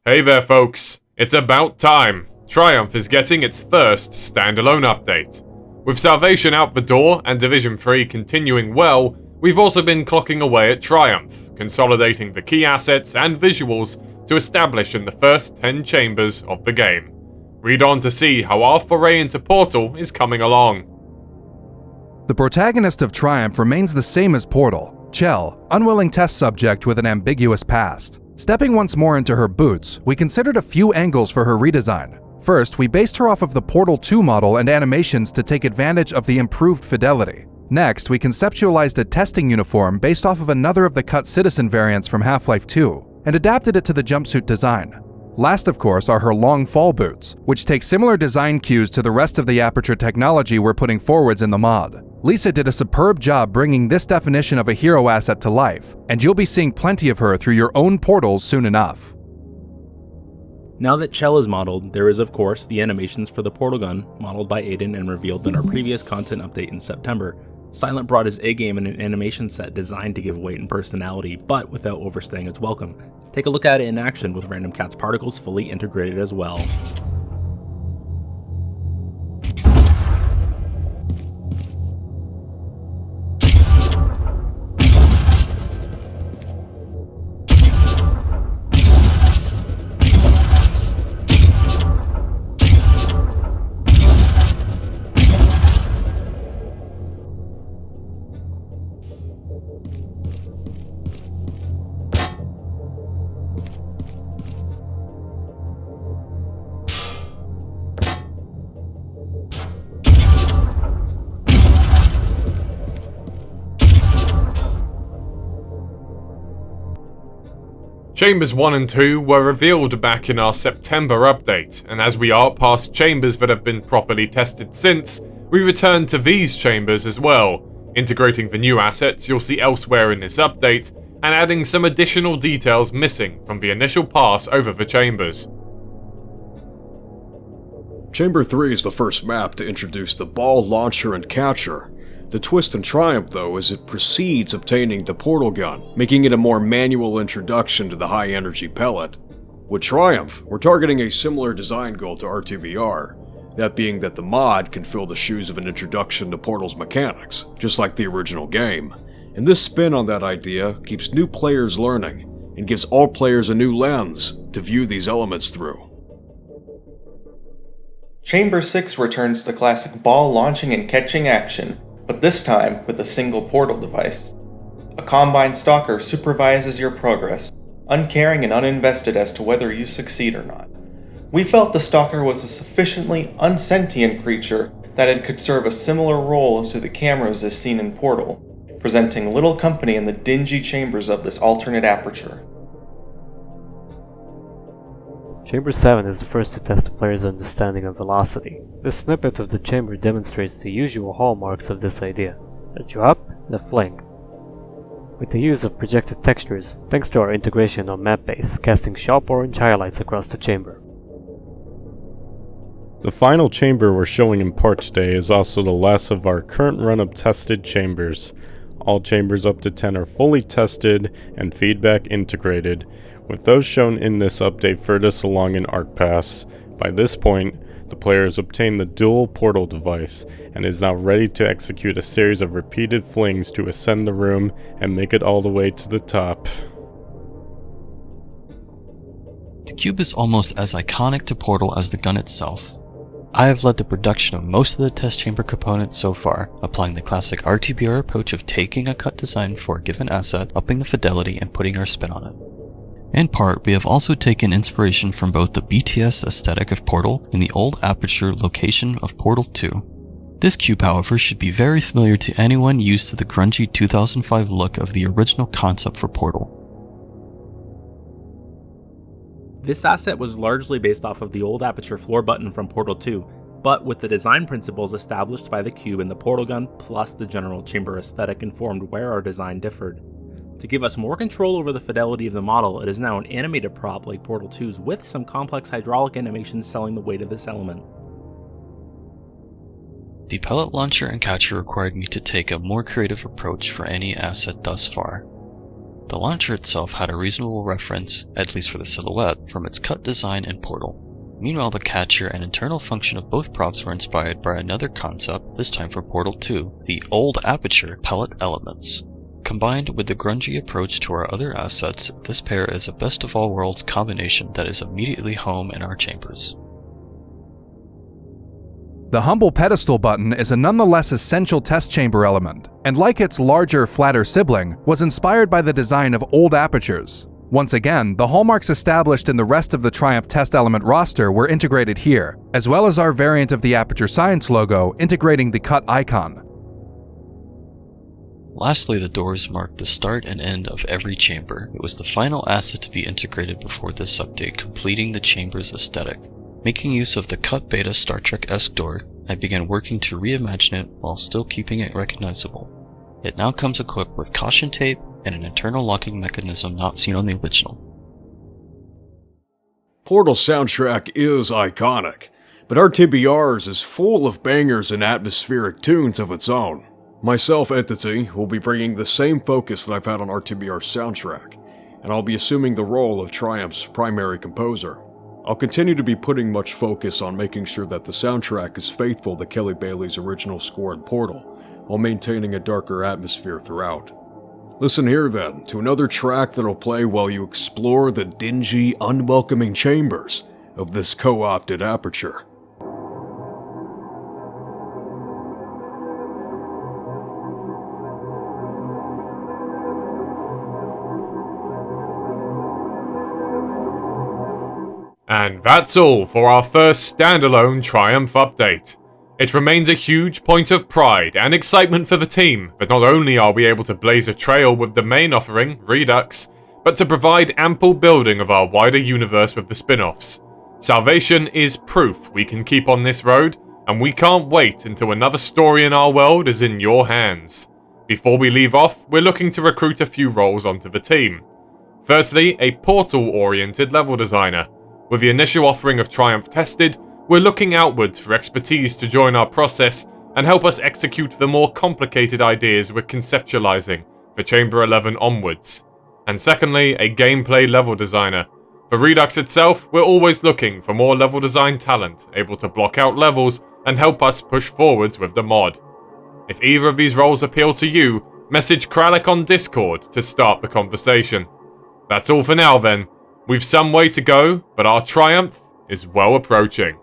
Hey there folks, it's about time. Triumph is getting its first standalone update. With Salvation out the door and Division 3 continuing well, we've also been clocking away at Triumph, consolidating the key assets and visuals to establish in the first 10 chambers of the game. Read on to see how our foray into Portal is coming along. The protagonist of Triumph remains the same as Portal, Chell, unwilling test subject with an ambiguous past. Stepping once more into her boots, we considered a few angles for her redesign. First, we based her off of the Portal 2 model and animations to take advantage of the improved fidelity. Next, we conceptualized a testing uniform based off of another of the cut Citizen variants from Half-Life 2, and adapted it to the jumpsuit design. Last, of course, are her long fall boots, which take similar design cues to the rest of the Aperture technology we're putting forwards in the mod. Lisa did a superb job bringing this definition of a hero asset to life, and you'll be seeing plenty of her through your own portals soon enough. Now that Chell is modeled, there is of course the animations for the portal gun, modeled by Aiden and revealed in our previous content update in September. Silent brought his A-game in an animation set designed to give weight and personality, but without overstaying its welcome. Take a look at it in action with Random Cat's particles fully integrated as well. Chambers 1 and 2 were revealed back in our September update, and as we are past chambers that have been properly tested since, we return to these chambers as well, integrating the new assets you'll see elsewhere in this update, and adding some additional details missing from the initial pass over the chambers. Chamber 3 is the first map to introduce the ball launcher and catcher. The twist in Triumph, though, is it precedes obtaining the portal gun, making it a more manual introduction to the high-energy pellet. With Triumph, we're targeting a similar design goal to RTBR, that being that the mod can fill the shoes of an introduction to Portal's mechanics, just like the original game. And this spin on that idea keeps new players learning, and gives all players a new lens to view these elements through. Chamber 6 returns to classic ball launching and catching action, but this time with a single portal device. A Combine Stalker supervises your progress, uncaring and uninvested as to whether you succeed or not. We felt the Stalker was a sufficiently unsentient creature that it could serve a similar role to the cameras as seen in Portal, presenting little company in the dingy chambers of this alternate aperture. Chamber 7 is the first to test the player's understanding of velocity. This snippet of the chamber demonstrates the usual hallmarks of this idea: a drop and a fling, with the use of projected textures thanks to our integration on map base, casting sharp orange highlights across the chamber. The final chamber we're showing in part today is also the last of our current run of tested chambers. All chambers up to 10 are fully tested and feedback integrated, with those shown in this update furthest along in Arc Pass. By this point, the player has obtained the dual portal device and is now ready to execute a series of repeated flings to ascend the room and make it all the way to the top. The cube is almost as iconic to Portal as the gun itself. I have led the production of most of the test chamber components so far, applying the classic RTBR approach of taking a cut design for a given asset, upping the fidelity, and putting our spin on it. In part, we have also taken inspiration from both the BTS aesthetic of Portal and the old Aperture location of Portal 2. This cube, however, should be very familiar to anyone used to the grungy 2005 look of the original concept for Portal. This asset was largely based off of the old Aperture floor button from Portal 2, but with the design principles established by the cube and the portal gun plus the general chamber aesthetic informed where our design differed. To give us more control over the fidelity of the model, it is now an animated prop like Portal 2's with some complex hydraulic animations selling the weight of this element. The pellet launcher and catcher required me to take a more creative approach for any asset thus far. The launcher itself had a reasonable reference, at least for the silhouette, from its cut design and portal. Meanwhile, the catcher and internal function of both props were inspired by another concept, this time for Portal 2, the old Aperture pellet elements. Combined with the grungy approach to our other assets, this pair is a best of all worlds combination that is immediately home in our chambers. The humble pedestal button is a nonetheless essential test chamber element, and like its larger, flatter sibling, was inspired by the design of old apertures. Once again, the hallmarks established in the rest of the Triumph test element roster were integrated here, as well as our variant of the Aperture Science logo integrating the cut icon. Lastly, the doors marked the start and end of every chamber. It was the final asset to be integrated before this update, completing the chamber's aesthetic. Making use of the cut beta Star Trek-esque door, I began working to reimagine it while still keeping it recognizable. It now comes equipped with caution tape and an internal locking mechanism not seen on the original. Portal's soundtrack is iconic, but RTBR's is full of bangers and atmospheric tunes of its own. Myself, Entity, will be bringing the same focus that I've had on RTBR's soundtrack, and I'll be assuming the role of Triumph's primary composer. I'll continue to be putting much focus on making sure that the soundtrack is faithful to Kelly Bailey's original score in Portal, while maintaining a darker atmosphere throughout. Listen here then, to another track that'll play while you explore the dingy, unwelcoming chambers of this co-opted Aperture. And that's all for our first standalone Triumph update. It remains a huge point of pride and excitement for the team, but not only are we able to blaze a trail with the main offering, Redux, but to provide ample building of our wider universe with the spin-offs. Salvation is proof we can keep on this road, and we can't wait until another story in our world is in your hands. Before we leave off, we're looking to recruit a few roles onto the team. Firstly, a portal-oriented level designer. With the initial offering of Triumph tested, we're looking outwards for expertise to join our process and help us execute the more complicated ideas we're conceptualizing for Chamber 11 onwards. And secondly, a gameplay level designer. For Redux itself, we're always looking for more level design talent able to block out levels and help us push forwards with the mod. If either of these roles appeal to you, message Kralik on Discord to start the conversation. That's all for now then. We've some way to go, but our triumph is well approaching.